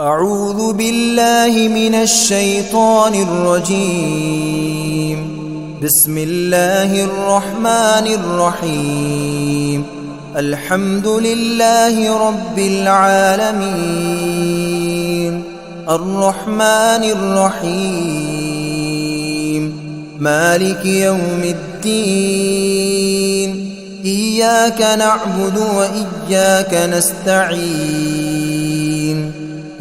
أعوذ بالله من الشيطان الرجيم. بسم الله الرحمن الرحيم. الحمد لله رب العالمين، الرحمن الرحيم، مالك يوم الدين. إياك نعبد وإياك نستعين.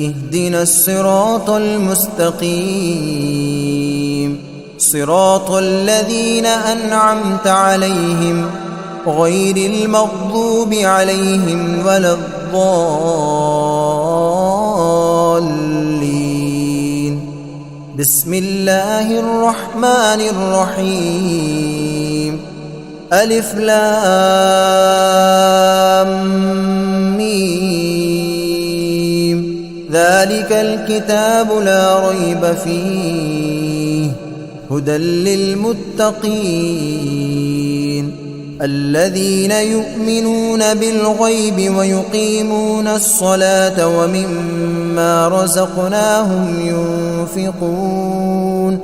اهدنا الصراط المستقيم، صراط الذين أنعمت عليهم غير المغضوب عليهم ولا الضالين. بسم الله الرحمن الرحيم. ألف لام ميم. ذلك الكتاب لا ريب فيه هدى للمتقين الذين يؤمنون بالغيب ويقيمون الصلاة ومما رزقناهم ينفقون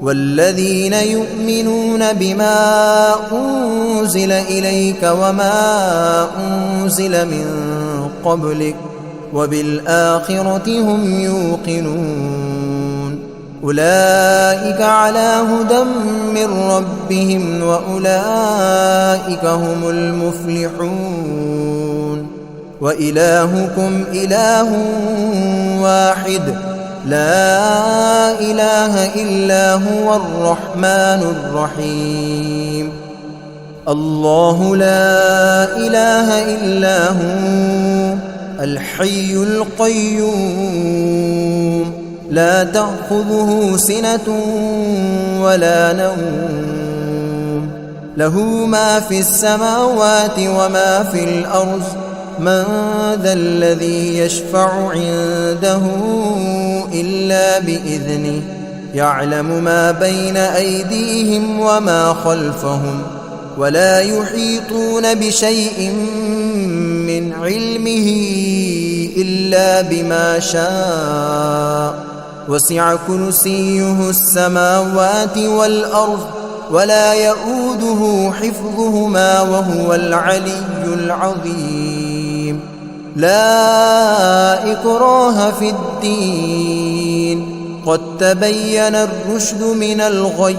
والذين يؤمنون بما أنزل إليك وما أنزل من قبلك وبالآخرة هم يوقنون. أولئك على هدى من ربهم وأولئك هم المفلحون. وإلهكم إله واحد لا إله إلا هو الرحمن الرحيم. الله لا إله إلا هو الحي القيوم، لا تأخذه سنة ولا نوم، له ما في السماوات وما في الأرض. من ذا الذي يشفع عنده إلا بإذنه، يعلم ما بين أيديهم وما خلفهم، ولا يحيطون بشيء من علمه إلا بما شاء. وسع كرسيه السماوات والأرض ولا يؤوده حفظهما وهو العلي العظيم. لا إكراه في الدين، قد تبين الرشد من الغي.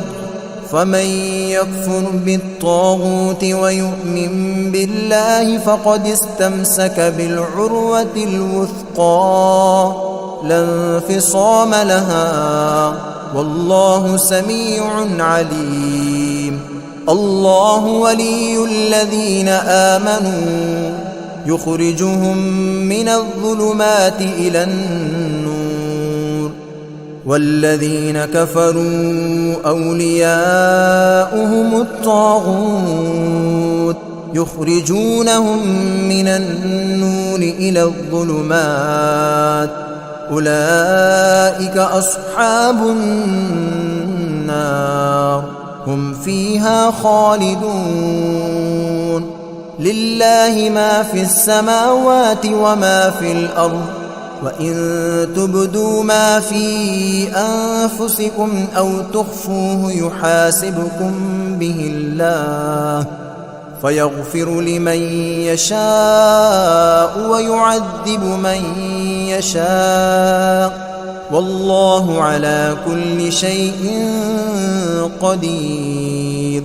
فمن يكفر بالطاغوت ويؤمن بالله فقد استمسك بالعروة الوثقى لا انفصام لها، والله سميع عليم. الله ولي الذين آمنوا يخرجهم من الظلمات إلى النور، والذين كفروا أولياؤهم الطاغوت يخرجونهم من النور إلى الظلمات. أولئك أصحاب النار هم فيها خالدون. لله ما في السماوات وما في الأرض، وإن تبدوا ما في أنفسكم أو تخفوه يحاسبكم به الله، فيغفر لمن يشاء ويعذب من يشاء، والله على كل شيء قدير.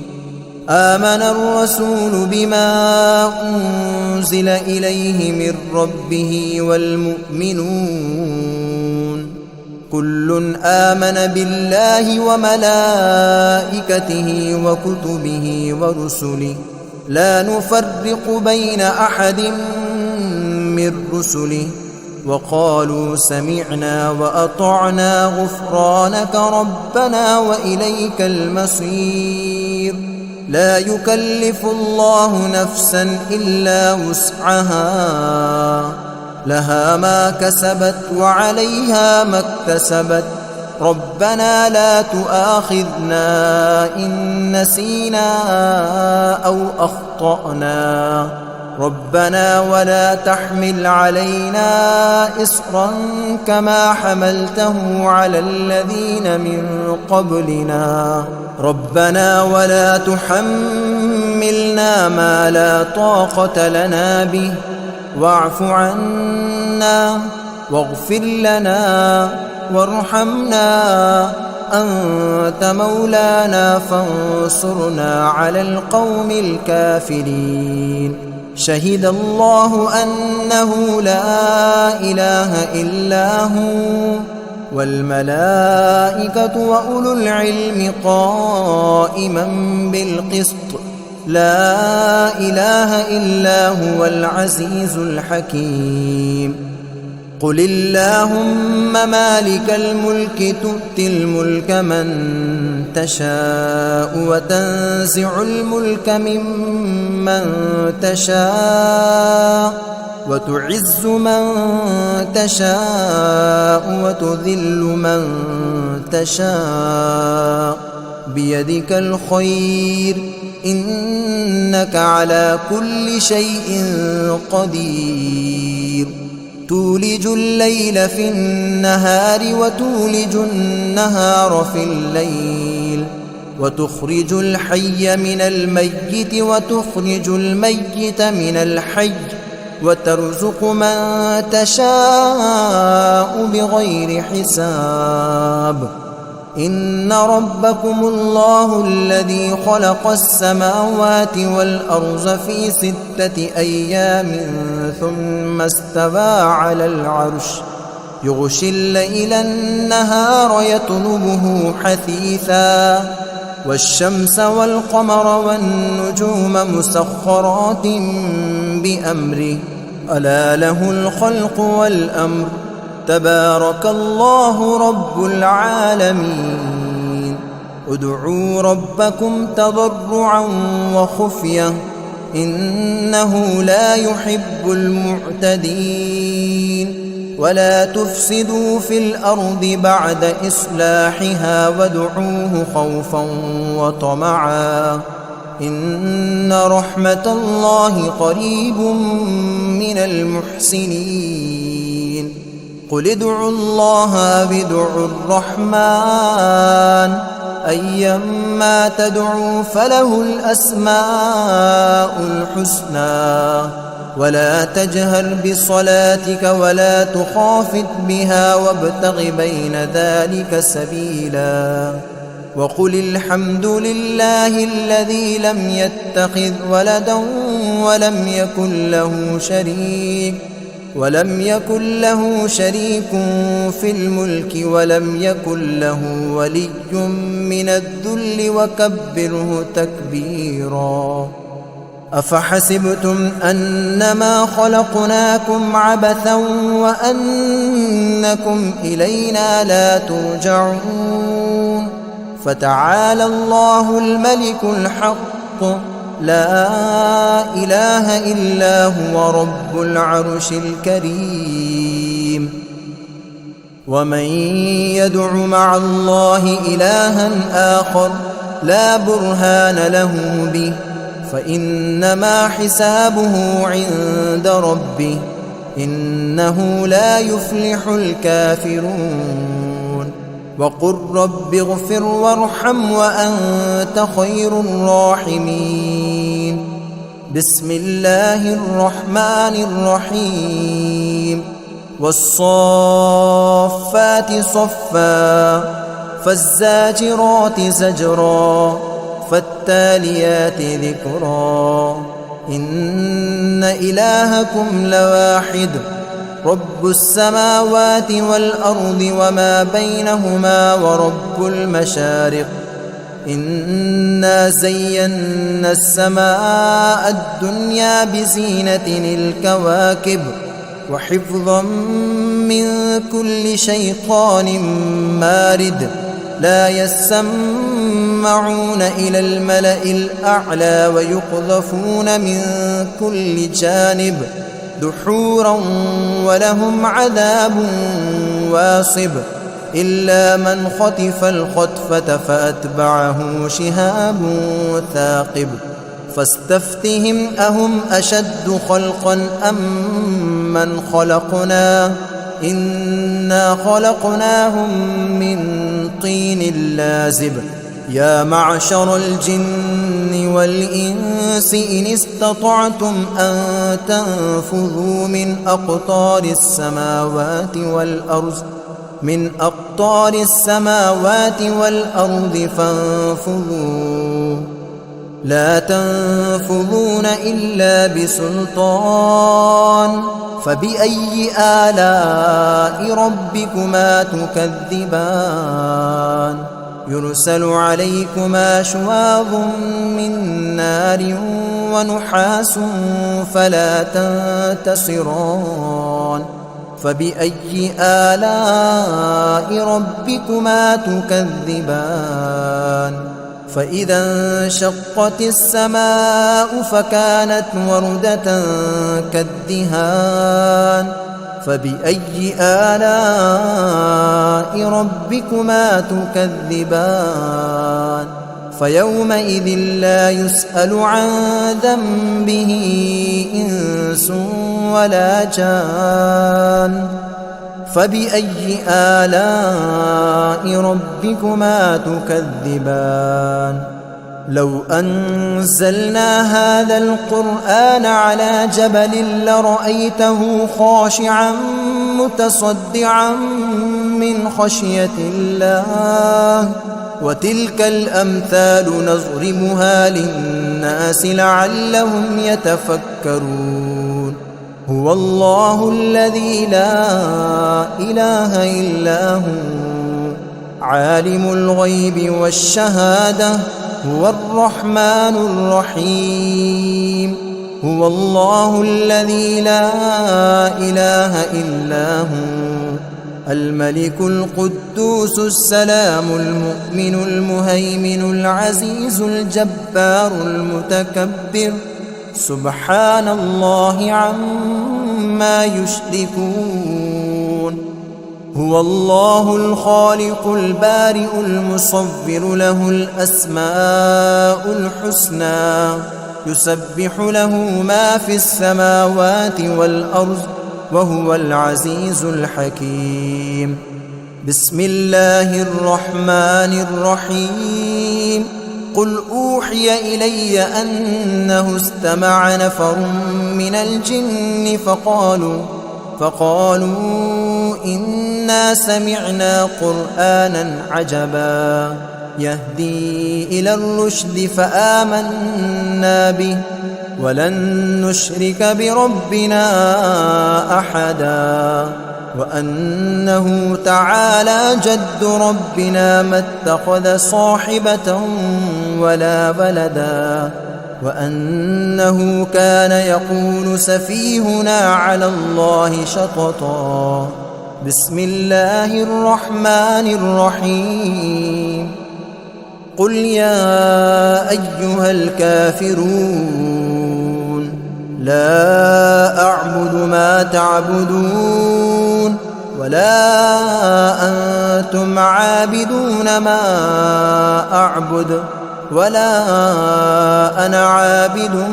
آمن الرسول بما أنزل إليه من ربه والمؤمنون كل آمن بالله وملائكته وكتبه ورسله لا نفرق بين أحد من رسله، وقالوا سمعنا وأطعنا غفرانك ربنا وإليك المصير. لا يكلف الله نفسا إلا وسعها، لها ما كسبت وعليها ما اكتسبت. ربنا لا تؤاخذنا إن نسينا أو أخطأنا، ربنا ولا تحمل علينا إصرا كما حملته على الذين من قبلنا ربنا ولا تحملنا ما لا طاقة لنا به واعف عنا واغفر لنا وارحمنا أنت مولانا فانصرنا على القوم الكافرين شهد الله أنه لا إله إلا هو والملائكة وأولو العلم قائما بالقسط لا إله إلا هو العزيز الحكيم قل اللهم مالك الملك تؤتي الملك من تشاء وتنزع الملك ممن تشاء وتعز من تشاء وتذل من تشاء بيدك الخير إنك على كل شيء قدير تولج الليل في النهار وتولج النهار في الليل وتخرج الحي من الميت وتخرج الميت من الحي وترزق من تشاء بغير حساب إن ربكم الله الذي خلق السماوات والأرض في 6 أيام ثم استوى على العرش يغشي الليل النهار يطلبه حثيثا والشمس والقمر والنجوم مسخرات بأمره ألا له الخلق والأمر تبارك الله رب العالمين ادعوا ربكم تضرعا وخفية إنه لا يحب المعتدين ولا تفسدوا في الأرض بعد إصلاحها وادعوه خوفا وطمعا إن رحمة الله قريب من المحسنين قل ادعوا الله أو ادعوا الرحمن أيما تدعوا فله الأسماء الحسنى ولا تجهر بصلاتك ولا تخافت بها وابتغ بين ذلك سبيلا وقل الحمد لله الذي لم يتخذ ولدا ولم يكن له شريك في الملك ولم يكن له ولي من الذل وكبره تكبيرا أفحسبتم أنما خلقناكم عبثا وأنكم إلينا لا ترجعون فتعالى الله الملك الحق لا إله إلا هو رب العرش الكريم ومن يدع مع الله إلها آخر لا برهان له به فإنما حسابه عند ربه إنه لا يفلح الكافرون وقل رب اغفر وارحم وأنت خير الراحمين بسم الله الرحمن الرحيم والصافات صفا فالزاجرات زجرا فالتاليات ذكرا إن إلهكم لواحد رب السماوات والأرض وما بينهما ورب المشارق إنا زينا السماء الدنيا بزينة الكواكب وحفظا من كل شيطان مارد لا يسمعون إلى الملأ الأعلى ويقذفون من كل جانب دحورا ولهم عذاب واصب إلا من خطف الخطفة فأتبعه شهاب ثاقب فاستفتهم أهم أشد خلقا أم من خلقنا إنا خلقناهم من طين لازب يا معشر الجن والإنس إن استطعتم أن تنفذوا من أقطار السماوات والأرض فانفذوا لا تنفذون إلا بسلطان فبأي آلاء ربكما تكذبان يرسل عليكما شواظ من نار ونحاس فلا تنتصران فبأي آلاء ربكما تكذبان فإذا انشقت السماء فكانت وردة كالدهان فبأي آلاء ربكما تكذبان فيومئذ لا يسأل عن ذنبه إنس ولا جان فبأي آلاء ربكما تكذبان لو أنزلنا هذا القرآن على جبل لرأيته خاشعا متصدعا من خشية الله وتلك الأمثال نضربها للناس لعلهم يتفكرون هو الله الذي لا إله إلا هو عالم الغيب والشهادة هو الرحمن الرحيم هو الله الذي لا إله إلا هو الملك القدوس السلام المؤمن المهيمن العزيز الجبار المتكبر سبحان الله عما يشركون هو الله الخالق البارئ المصور له الأسماء الحسنى يسبح له ما في السماوات والأرض وهو العزيز الحكيم بسم الله الرحمن الرحيم قل أوحي إلي أنه استمع نفر من الجن فقالوا إنا سمعنا قرآنا عجبا يهدي إلى الرشد فآمنا به ولن نشرك بربنا أحدا وأنه تعالى جد ربنا ما اتخذ صاحبة ولا ولدا وأنه كان يقول سفيهنا على الله شططا بسم الله الرحمن الرحيم قل يا أيها الكافرون لا أعبد ما تعبدون ولا أنتم عابدون ما أعبد ولا أنا عابد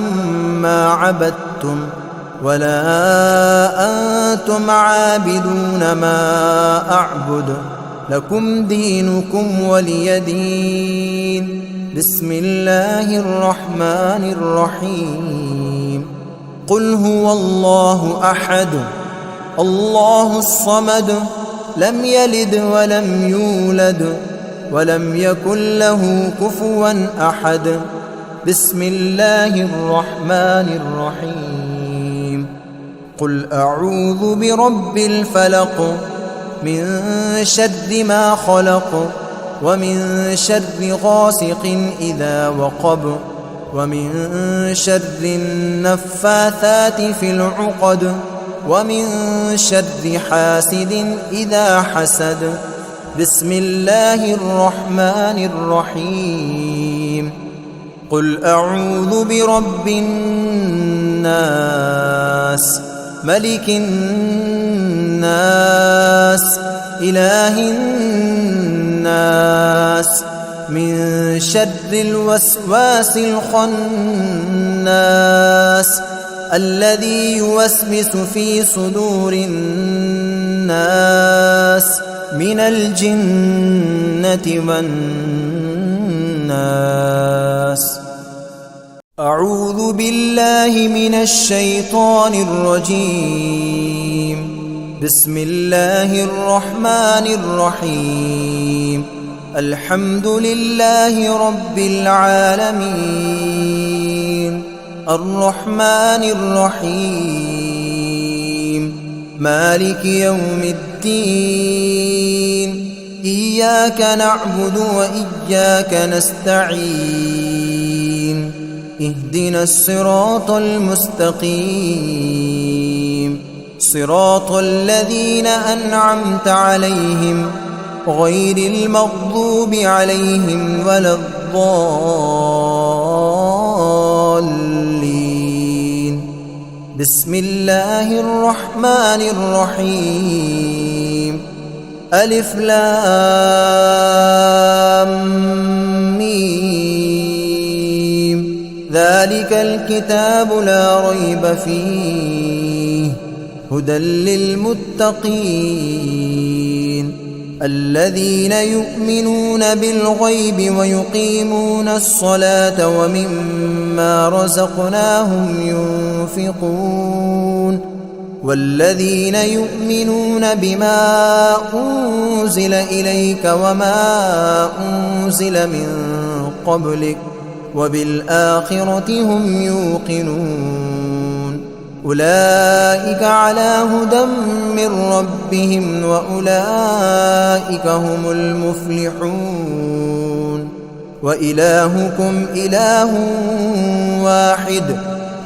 ما عبدتم ولا أنتم عابدون ما أعبد لكم دينكم ولي دين بسم الله الرحمن الرحيم قل هو الله أحد الله الصمد لم يلد ولم يولد ولم يكن له كفوا أحد بسم الله الرحمن الرحيم قل أعوذ برب الفلق من شر ما خلق ومن شر غاسق إذا وقب ومن شر النفاثات في العقد ومن شر حاسد إذا حسد بسم الله الرحمن الرحيم قل أعوذ برب الناس ملك الناس إله الناس من شر الوسواس الخناس الذي يوسوس في صدور الناس من الجنة والناس. أعوذ بالله من الشيطان الرجيم. بسم الله الرحمن الرحيم. الحمد لله رب العالمين الرحمن الرحيم مالك يوم الدين إياك نعبد وإياك نستعين اهدنا الصراط المستقيم صراط الذين أنعمت عليهم غير المغضوب عليهم ولا الضالين. بسم الله الرحمن الرحيم. ألف لام ميم ذلك الكتاب لا ريب فيه هدى للمتقين الذين يؤمنون بالغيب ويقيمون الصلاة ومما رزقناهم ينفقون والذين يؤمنون بما أنزل إليك وما أنزل من قبلك وبالآخرة هم يوقنون أولئك على هدى من ربهم وأولئك هم المفلحون. وإلهكم إله واحد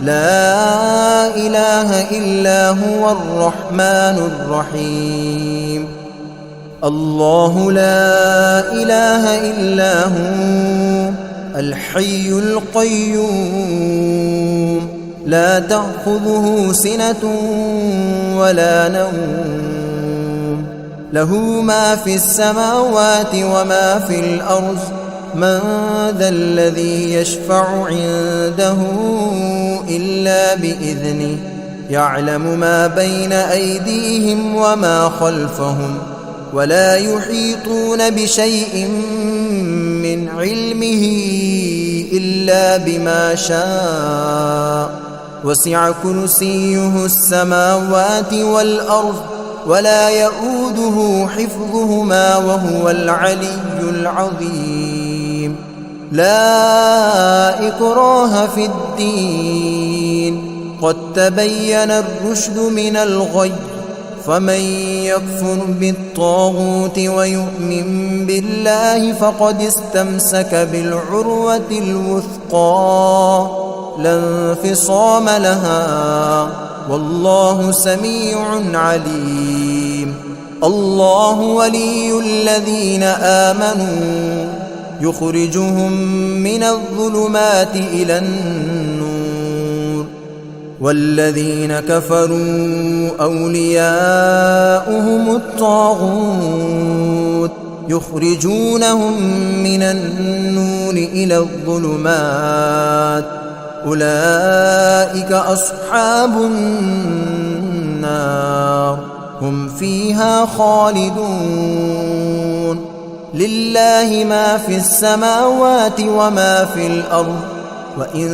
لا إله إلا هو الرحمن الرحيم. الله لا إله إلا هو الحي القيوم لا تأخذه سنة ولا نوم له ما في السماوات وما في الأرض من ذا الذي يشفع عنده إلا بإذنه يعلم ما بين أيديهم وما خلفهم ولا يحيطون بشيء من علمه إلا بما شاء وسع كرسيه السماوات والأرض ولا يؤوده حفظهما وهو العلي العظيم. لا إكراه في الدين قد تبين الرشد من الغي فمن يكفر بالطاغوت ويؤمن بالله فقد استمسك بالعروة الوثقى لا انفصام لها والله سميع عليم. الله ولي الذين آمنوا يخرجهم من الظلمات إلى النور والذين كفروا أولياؤهم الطاغوت يخرجونهم من النور إلى الظلمات أولئك أصحاب النار هم فيها خالدون. لله ما في السماوات وما في الأرض وإن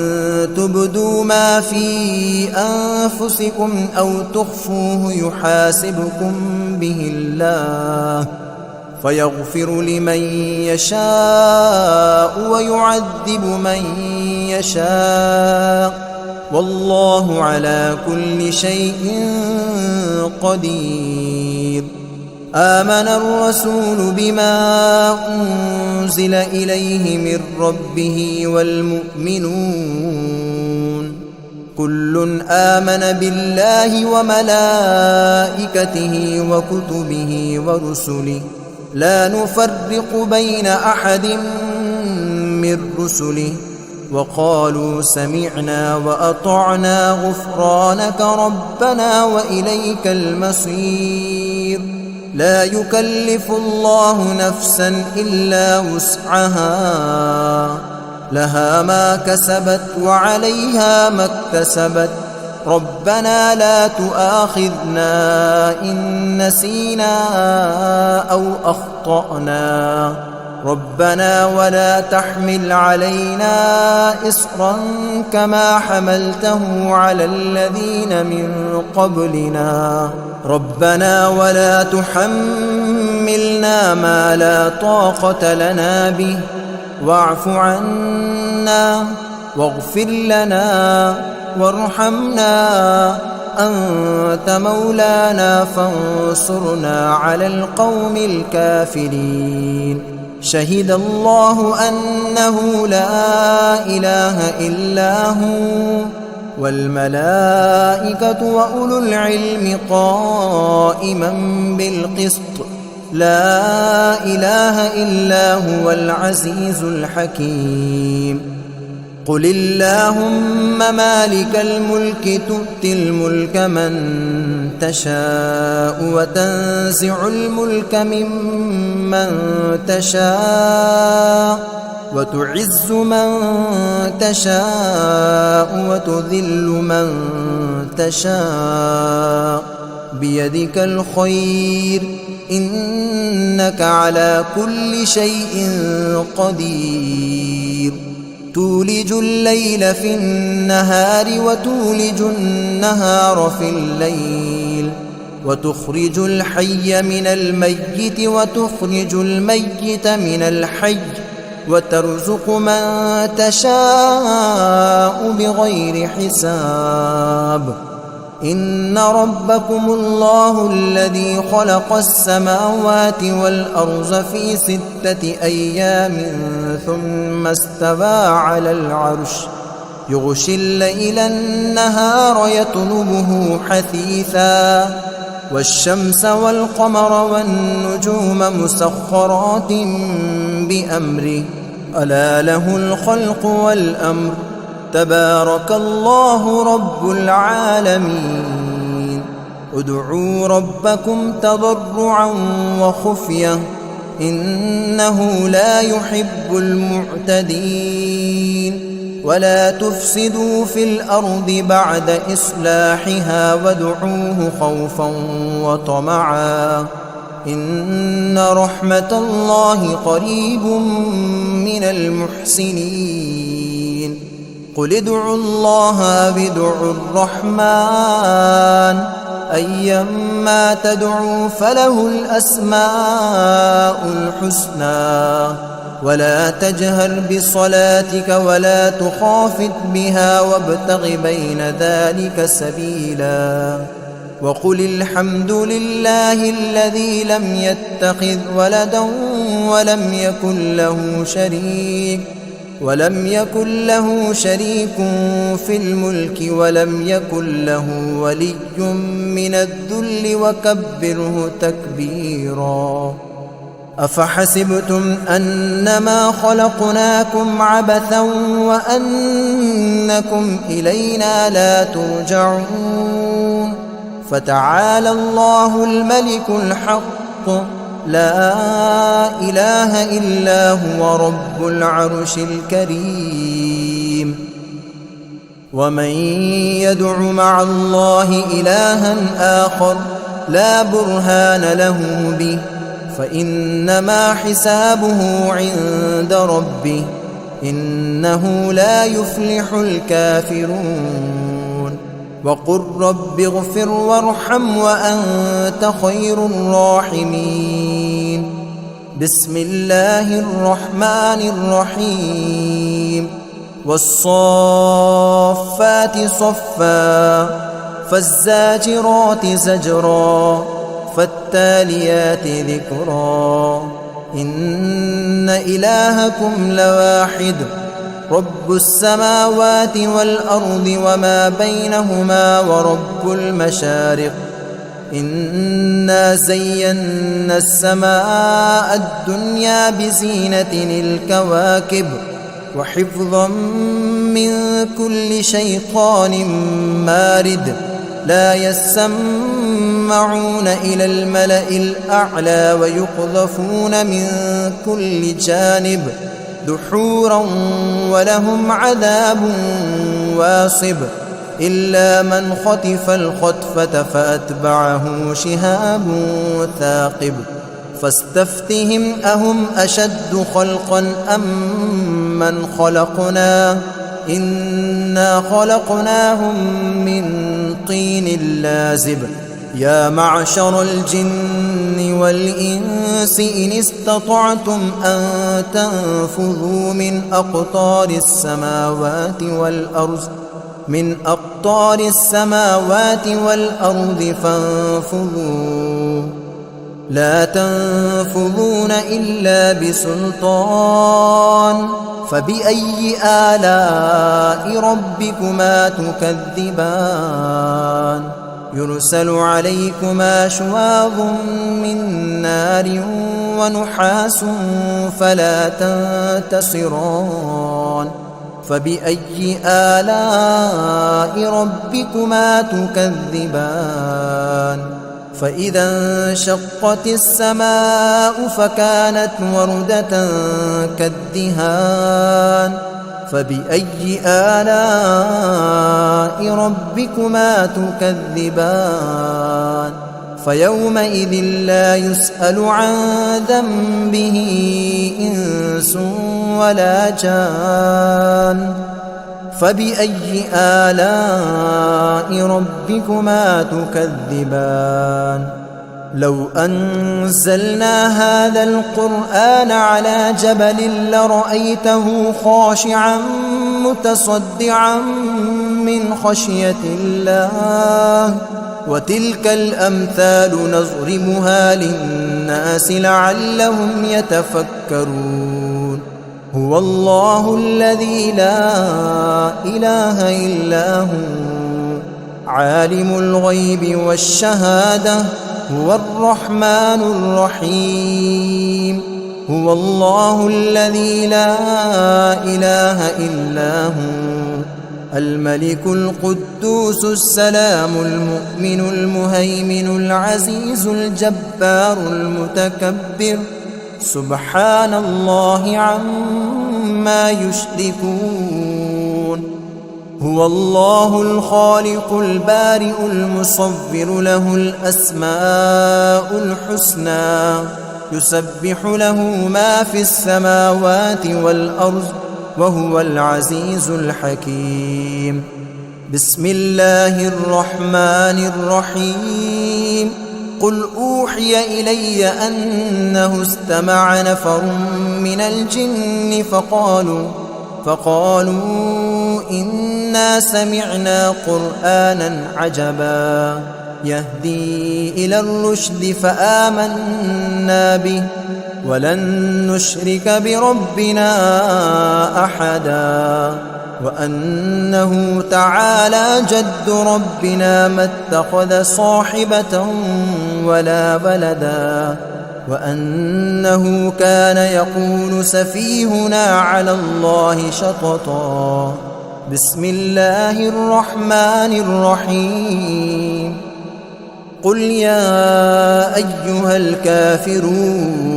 تبدوا ما في أنفسكم أو تخفوه يحاسبكم به الله فيغفر لمن يشاء ويعذب من يشاء والله على كل شيء قدير. آمن الرسول بما أنزل إليه من ربه والمؤمنون كل آمن بالله وملائكته وكتبه ورسله لا نفرق بين أحد من رسله وقالوا سمعنا وأطعنا غفرانك ربنا وإليك المصير. لا يكلف الله نفسا إلا وسعها، لها ما كسبت وعليها ما اكتسبت. ربنا لا تؤاخذنا إن نسينا أو أخطأنا، ربنا ولا تحمل علينا إصرا كما حملته على الذين من قبلنا، ربنا ولا تحملنا ما لا طاقة لنا به، واعف عنا واغفر لنا وارحمنا، أنت مولانا فانصرنا على القوم الكافرين. شهد الله أنه لا إله إلا هو والملائكة وأولو العلم قائما بالقسط، لا إله إلا هو العزيز الحكيم. قل اللهم مالك الملك تؤتي الملك من تشاء وتنزع الملك ممن تشاء وتعز من تشاء وتذل من تشاء، بيدك الخير إنك على كل شيء قدير. تولج الليل في النهار وتولج النهار في الليل، وتخرج الحي من الميت وتخرج الميت من الحي، وترزق من تشاء بغير حساب. إن ربكم الله الذي خلق السماوات والأرض في 6 أيام ثم استوى على العرش، يغشي الليل النهار يطلبه حثيثا، والشمس والقمر والنجوم مسخرات بأمره، ألا له الخلق والأمر، تبارك الله رب العالمين. ادعوا ربكم تضرعا وخفية إنه لا يحب المعتدين. ولا تفسدوا في الأرض بعد إصلاحها وادعوه خوفا وطمعا إن رحمة الله قريب من المحسنين. قل ادعوا الله أو ادعوا الرحمن أيما تدعوا فله الأسماء الحسنى. ولا تجهر بصلاتك ولا تخافت بها وابتغ بين ذلك سبيلا. وقل الحمد لله الذي لم يتخذ ولدا ولم يكن له شريك في الملك ولم يكن له ولي من الذل وكبره تكبيرا. أفحسبتم أنما خلقناكم عبثا وأنكم إلينا لا ترجعون. فتعالى الله الملك الحق لا إله إلا هو رب العرش الكريم. ومن يدع مع الله إلها آخر لا برهان له به فإنما حسابه عند ربه إنه لا يفلح الكافرون. وقل رب اغفر وارحم وأنت خير الراحمين. بسم الله الرحمن الرحيم. والصافات صفا فالزاجرات زجرا فالتاليات ذكرا. إن إلهكم لواحد رب السماوات والأرض وما بينهما ورب المشارق. إنا زينا السماء الدنيا بزينة الكواكب وحفظا من كل شيطان مارد. لا يسمون يسمعون إلى الملأ الأعلى ويقذفون من كل جانب دحورا ولهم عذاب واصب إلا من خطف الخطفة فأتبعه شهاب ثاقب فاستفتهم أهم أشد خلقا أم من خلقنا إنا خلقناهم من طين لازب يا معشر الجن والإنس إن استطعتم أن تنفذوا من أقطار السماوات والأرض فانفذوا لا تنفذون إلا بسلطان فبأي آلاء ربكما تكذبان يرسل عليكما شواظ من نار ونحاس فلا تنتصران فبأي آلاء ربكما تكذبان فإذا انشقت السماء فكانت وردة كالدهان فبأي آلاء ربكما تكذبان فيومئذ لا يسأل عن ذنبه إنس ولا جان فبأي آلاء ربكما تكذبان لو أنزلنا هذا القرآن على جبل لرأيته خاشعا متصدعا من خشية الله وتلك الأمثال نضربها للناس لعلهم يتفكرون هو الله الذي لا إله إلا هو عالم الغيب والشهادة هو الرحمن الرحيم هو الله الذي لا إله إلا هو الملك القدوس السلام المؤمن المهيمن العزيز الجبار المتكبر سبحان الله عما يشركون هو الله الخالق البارئ المصور له الأسماء الحسنى يسبح له ما في السماوات والأرض وهو العزيز الحكيم بسم الله الرحمن الرحيم قل أوحي إلي أنه استمع نفر من الجن فقالوا إنا سمعنا قرآنا عجبا يهدي إلى الرشد فآمنا به ولن نشرك بربنا أحدا وأنه تعالى جد ربنا ما اتخذ صاحبة ولا ولدا وأنه كان يقول سفيهنا على الله شططا بسم الله الرحمن الرحيم قل يا أيها الكافرون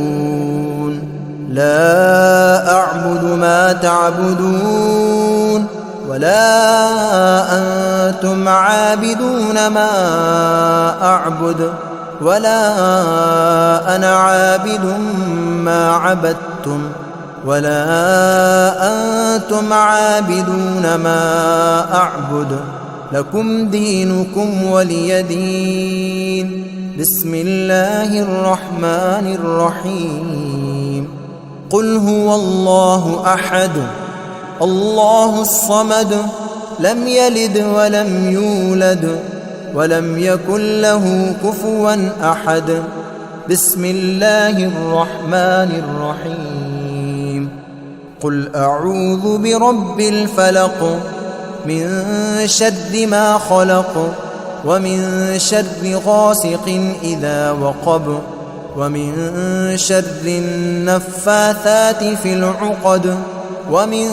لا أعبد ما تعبدون ولا أنتم عابدون ما أعبد ولا أنا عابد ما عبدتم ولا أنتم عابدون ما أعبد لكم دينكم ولي دين بسم الله الرحمن الرحيم قل هو الله أحد الله الصمد لم يلد ولم يولد ولم يكن له كفوا أحد بسم الله الرحمن الرحيم قل أعوذ برب الفلق من شر ما خلق ومن شر غاسق إذا وقب ومن شر النفاثات في العقد ومن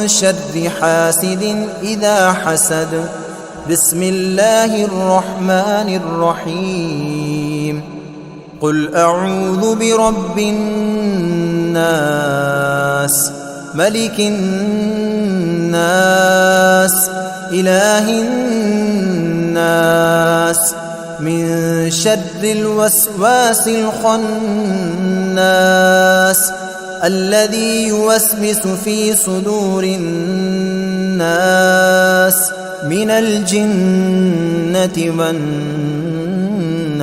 شر حاسد إذا حسد بسم الله الرحمن الرحيم قل أعوذ برب الناس ملك الناس إله الناس من شر الوسواس الخناس الذي يوسوس في صدور الناس من الجنة والناس.